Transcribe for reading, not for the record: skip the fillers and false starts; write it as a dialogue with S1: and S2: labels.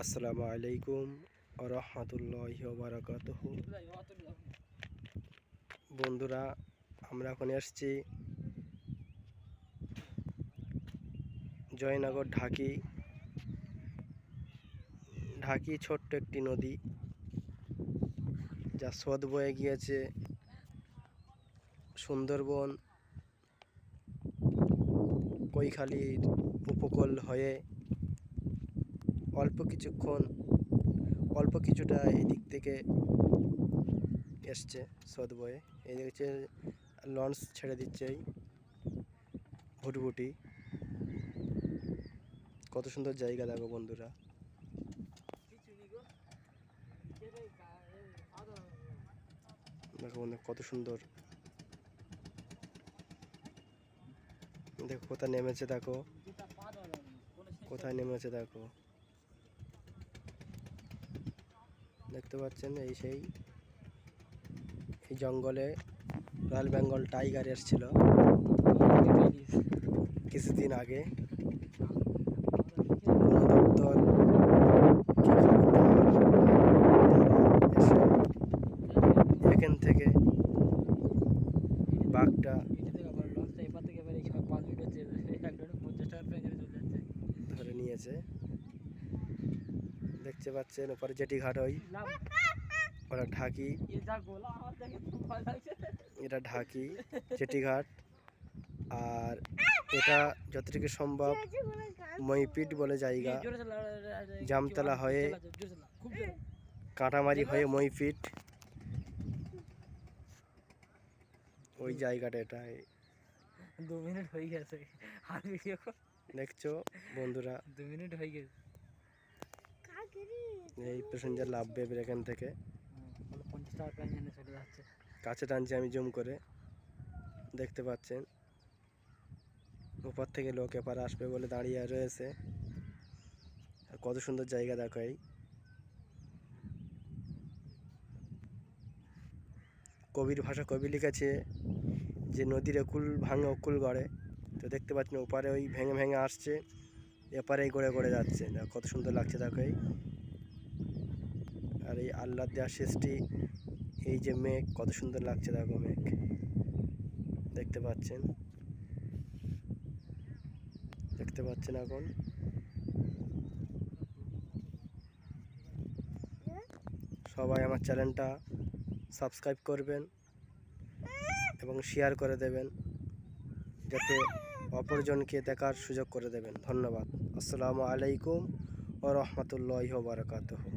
S1: আসসালামু আলাইকুম ওয়া রাহমাতুল্লাহি ওয়া বারাকাতুহু। বন্ধুরা, আমরা এখন এসেছি জয়নগর ঢাকি ছোট্ট একটি নদী যা স্রোত বয়ে গিয়েছে সুন্দরবন কৈখালীর উপকূল হয়ে অল্প কিছুটা এই দিক থেকে এসছে স্রোত বয়ে। এই হচ্ছে লঞ্চ ছেড়ে দিচ্ছে এই ভুটভুটি। কত সুন্দর জায়গা দেখো বন্ধুরা, দেখো বন্ধু কত সুন্দর। দেখো কোথায় নেমেছে, দেখো দেখতে পাচ্ছেন এই জঙ্গলে রয়্যাল বেঙ্গল টাইগার এসেছিল কিছুদিন আগে। দপ্তর এখান থেকে বাঘটা ধরে নিয়েছে। দেখতে পাচ্ছেন ওপরে জেটি ঘাট, ওরা ঢাকি, এটা ঢাকি জেটি ঘাট। আর এটা যতটুকু সম্ভব মইপিট বলে জায়গা, জামতলা হয়ে কাঁটামারি হয়ে মইপিট ওই জায়গাটা। এটা
S2: 2 মিনিট হয়ে গেছে, আর ভিডিও
S1: দেখছো বন্ধুরা,
S2: 2 মিনিট হয়ে গেছে।
S1: এই প্যাসেঞ্জার লাভবে এখান থেকে।
S2: 50 টাকা প্যান জানে চলে যাচ্ছে।
S1: কাছে টানছি আমি জুম করে, দেখতে পাচ্ছেন উপর থেকে লোক এপারে আসবে বলে দাঁড়িয়ে রয়েছে। আর কত সুন্দর জায়গা দেখো। এই কবির ভাষা কবি লিখেছে যে নদীর একুল ভাঙে অকুল গড়ে। তো দেখতে পাচ্ছেন ওপারে ওই ভেঙে ভেঙে আসছে, এপারেই গড়ে গড়ে যাচ্ছে। কত সুন্দর লাগছে দেখো। আর এই আল্লাহর দেওয়া সৃষ্টি, এই যে মেঘ, কত সুন্দর লাগছে দেখো মেঘ, দেখতে পাচ্ছেন এখন। সবাই আমার চ্যানেলটা সাবস্ক্রাইব করবেন এবং শেয়ার করে দেবেন, যাতে অপরজনকে দেখার সুযোগ করে দেবেন। ধন্যবাদ। আসসালামু আলাইকুম ওয়া রাহমাতুল্লাহি ওয়া বারাকাতুহু।